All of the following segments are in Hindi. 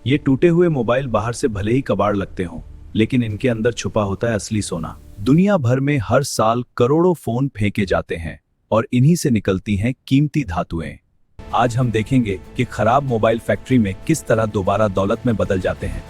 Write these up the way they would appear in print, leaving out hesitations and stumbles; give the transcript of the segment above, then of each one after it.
ये टूटे हुए मोबाइल बाहर से भले ही कबाड़ लगते हों, लेकिन इनके अंदर छुपा होता है असली सोना। दुनिया भर में हर साल करोड़ों फोन फेंके जाते हैं और इन्हीं से निकलती हैं कीमती धातुएं। आज हम देखेंगे कि खराब मोबाइल फैक्ट्री में किस तरह दोबारा दौलत में बदल जाते हैं।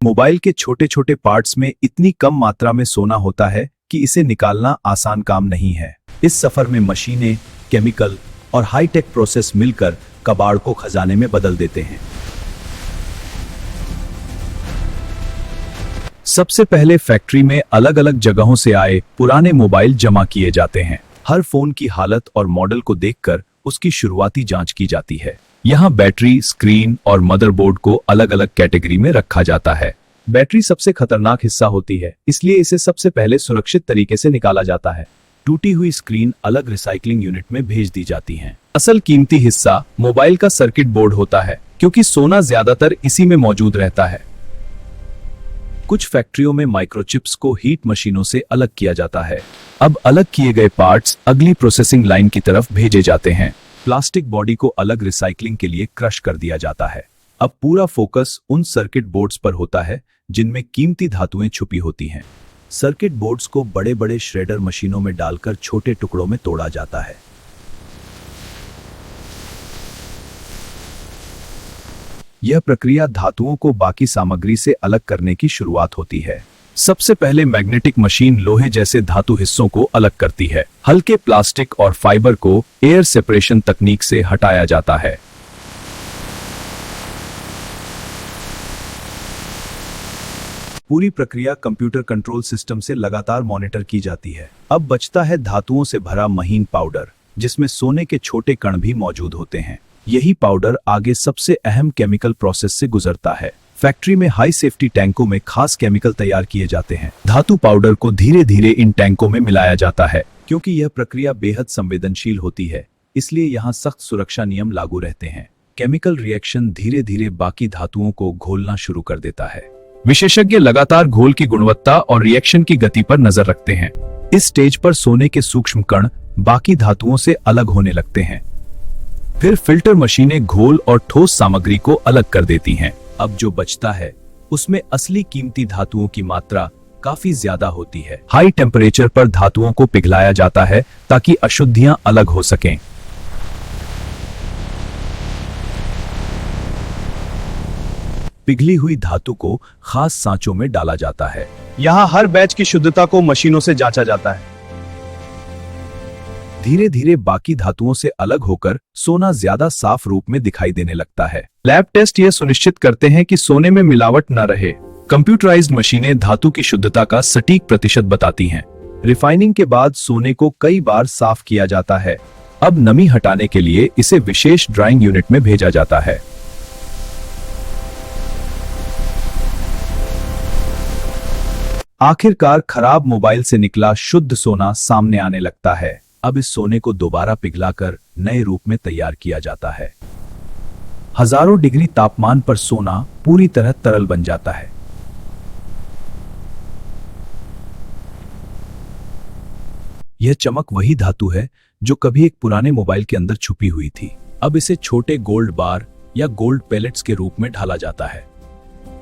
मोबाइल के छोटे छोटे पार्ट्स में इतनी कम मात्रा में सोना होता है कि इसे निकालना आसान काम नहीं है। इस सफर में मशीनें, केमिकल और हाईटेक प्रोसेस मिलकर कबाड़ को खजाने में बदल देते हैं। सबसे पहले फैक्ट्री में अलग अलग जगहों से आए पुराने मोबाइल जमा किए जाते हैं। हर फोन की हालत और मॉडल को देखकर उसकी शुरुआती जांच की जाती है। यहाँ बैटरी, स्क्रीन और मदरबोर्ड को अलग अलग कैटेगरी में रखा जाता है। बैटरी सबसे खतरनाक हिस्सा होती है, इसलिए इसे सबसे पहले सुरक्षित तरीके से निकाला जाता है। टूटी हुई स्क्रीन अलग रिसाइकलिंग यूनिट में भेज दी जाती हैं। असल कीमती हिस्सा मोबाइल का सर्किट बोर्ड होता है, क्योंकि सोना ज्यादातर इसी में मौजूद रहता है। कुछ फैक्ट्रियों में माइक्रोचिप्स को हीट मशीनों से अलग किया जाता है। अब अलग किए गए पार्ट्स अगली प्रोसेसिंग लाइन की तरफ भेजे जाते हैं। प्लास्टिक बॉडी को अलग रिसाइकलिंग के लिए क्रश कर दिया जाता है। अब पूरा फोकस उन सर्किट बोर्ड्स पर होता है जिनमें कीमती धातुएं छुपी होती हैं। सर्किट बोर्ड्स को बड़े बड़े श्रेडर मशीनों में डालकर छोटे टुकड़ों में तोड़ा जाता है। यह प्रक्रिया धातुओं को बाकी सामग्री से अलग करने की शुरुआत होती है। सबसे पहले मैग्नेटिक मशीन लोहे जैसे धातु हिस्सों को अलग करती है। हल्के प्लास्टिक और फाइबर को एयर सेपरेशन तकनीक से हटाया जाता है। पूरी प्रक्रिया कंप्यूटर कंट्रोल सिस्टम से लगातार मॉनिटर की जाती है। अब बचता है धातुओं से भरा महीन पाउडर, जिसमें सोने के छोटे कण भी मौजूद होते हैं। यही पाउडर आगे सबसे अहम केमिकल प्रोसेस से गुजरता है। फैक्ट्री में हाई सेफ्टी टैंकों में खास केमिकल तैयार किए जाते हैं। धातु पाउडर को धीरे धीरे इन टैंकों में मिलाया जाता है। क्योंकि यह प्रक्रिया बेहद संवेदनशील होती है, इसलिए यहाँ सख्त सुरक्षा नियम लागू रहते हैं। केमिकल रिएक्शन धीरे धीरे बाकी धातुओं को घोलना शुरू कर देता है। विशेषज्ञ लगातार घोल की गुणवत्ता और रिएक्शन की गति पर नजर रखते हैं। इस स्टेज पर सोने के सूक्ष्म कण बाकी धातुओं से अलग होने लगते हैं। फिर फिल्टर मशीनें घोल और ठोस सामग्री को अलग कर देती हैं। अब जो बचता है उसमें असली कीमती धातुओं की मात्रा काफी ज्यादा होती है। हाई टेम्परेचर पर धातुओं को पिघलाया जाता है ताकि अशुद्धियां अलग हो सकें। पिघली हुई धातु को खास सांचों में डाला जाता है। यहाँ हर बैच की शुद्धता को मशीनों से जांचा जाता है। धीरे धीरे बाकी धातुओं से अलग होकर सोना ज्यादा साफ रूप में दिखाई देने लगता है। लैब टेस्ट यह सुनिश्चित करते हैं कि सोने में मिलावट न रहे। कंप्यूटराइज्ड मशीनें धातु की शुद्धता का सटीक प्रतिशत बताती हैं। रिफाइनिंग के बाद सोने को कई बार साफ किया जाता है। अब नमी हटाने के लिए इसे विशेष ड्राइंग यूनिट में भेजा जाता है। आखिरकार खराब मोबाइल से निकला शुद्ध सोना सामने आने लगता है। अब इस सोने को दोबारा पिघलाकर नए रूप में तैयार किया जाता है। हजारों डिग्री तापमान पर सोना पूरी तरह तरल बन जाता है। यह चमक वही धातु है जो कभी एक पुराने मोबाइल के अंदर छुपी हुई थी। अब इसे छोटे गोल्ड बार या गोल्ड पेलेट्स के रूप में ढाला जाता है।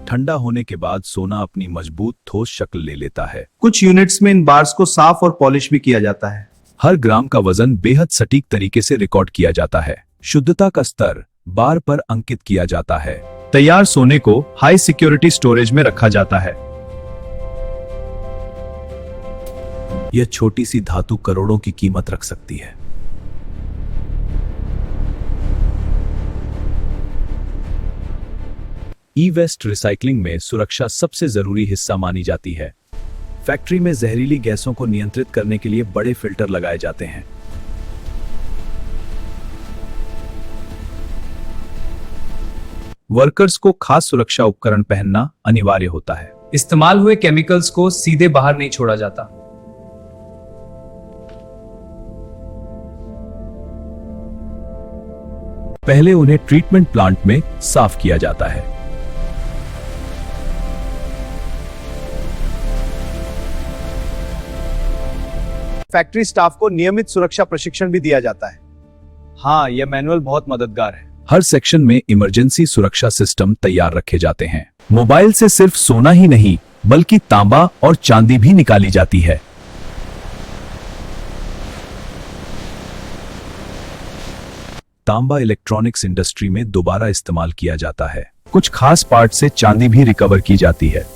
ठंडा होने के बाद सोना अपनी मजबूत ठोस शक्ल ले लेता है। कुछ यूनिट्स में इन बार्स को साफ और पॉलिश भी किया जाता है। हर ग्राम का वजन बेहद सटीक तरीके से रिकॉर्ड किया जाता है। शुद्धता का स्तर बार पर अंकित किया जाता है। तैयार सोने को हाई सिक्योरिटी स्टोरेज में रखा जाता है। यह छोटी सी धातु करोड़ों की कीमत रख सकती है। ई-वेस्ट रिसाइकलिंग में सुरक्षा सबसे जरूरी हिस्सा मानी जाती है। फैक्ट्री में जहरीली गैसों को नियंत्रित करने के लिए बड़े फिल्टर लगाए जाते हैं। वर्कर्स को खास सुरक्षा उपकरण पहनना अनिवार्य होता है। इस्तेमाल हुए केमिकल्स को सीधे बाहर नहीं छोड़ा जाता। पहले उन्हें ट्रीटमेंट प्लांट में साफ किया जाता है। फैक्ट्री स्टाफ को नियमित सुरक्षा प्रशिक्षण भी दिया जाता है। हाँ, यह मैनुअल बहुत मददगार है। हर सेक्शन में इमरजेंसी सुरक्षा सिस्टम तैयार रखे जाते हैं। मोबाइल से सिर्फ सोना ही नहीं बल्कि तांबा और चांदी भी निकाली जाती है। तांबा इलेक्ट्रॉनिक्स इंडस्ट्री में दोबारा इस्तेमाल किया जाता है। कुछ खास पार्ट से चांदी भी रिकवर की जाती है।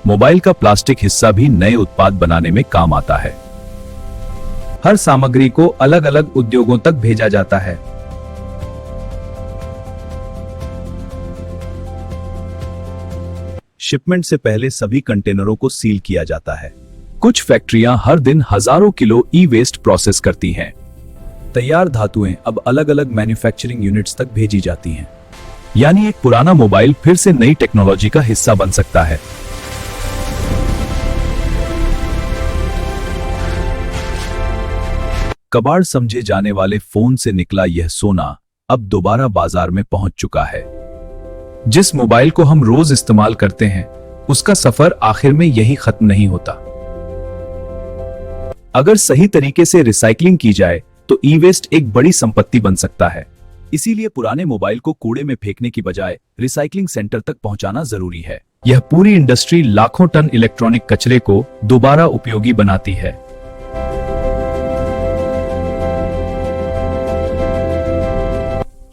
मोबाइल का प्लास्टिक हिस्सा भी नए उत्पाद बनाने में काम आता है। हर सामग्री को अलग अलग उद्योगों तक भेजा जाता है। शिपमेंट से पहले सभी कंटेनरों को सील किया जाता है। कुछ फैक्ट्रियां हर दिन हजारों किलो ई वेस्ट प्रोसेस करती हैं। तैयार धातुएं अब अलग अलग मैन्युफैक्चरिंग यूनिट्स तक भेजी जाती हैं। यानी एक पुराना मोबाइल फिर से नई टेक्नोलॉजी का हिस्सा बन सकता है। कबाड़ समझे जाने वाले फोन से निकला यह सोना अब दोबारा बाजार में पहुंच चुका है। जिस मोबाइल को हम रोज इस्तेमाल करते हैं उसका सफर आखिर में यही खत्म नहीं होता। अगर सही तरीके से रिसाइकलिंग की जाए तो ई वेस्ट एक बड़ी संपत्ति बन सकता है। इसीलिए पुराने मोबाइल को कूड़े में फेंकने की बजाय रिसाइकलिंग सेंटर तक पहुंचाना जरूरी है। यह पूरी इंडस्ट्री लाखों टन इलेक्ट्रॉनिक कचरे को दोबारा उपयोगी बनाती है।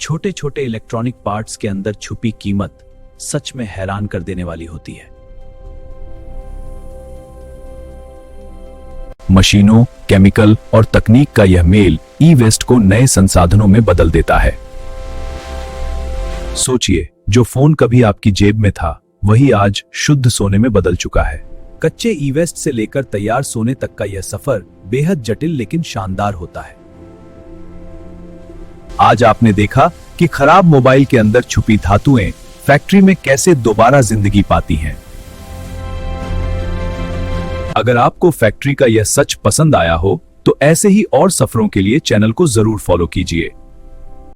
छोटे छोटे इलेक्ट्रॉनिक पार्ट्स के अंदर छुपी कीमत सच में हैरान कर देने वाली होती है। मशीनों, केमिकल और तकनीक का यह मेल ई वेस्ट को नए संसाधनों में बदल देता है। सोचिए, जो फोन कभी आपकी जेब में था वही आज शुद्ध सोने में बदल चुका है। कच्चे ई वेस्ट से लेकर तैयार सोने तक का यह सफर बेहद जटिल लेकिन शानदार होता है। आज आपने देखा कि खराब मोबाइल के अंदर छुपी धातुएं फैक्ट्री में कैसे दोबारा जिंदगी पाती हैं। अगर आपको फैक्ट्री का यह सच पसंद आया हो तो ऐसे ही और सफरों के लिए चैनल को जरूर फॉलो कीजिए।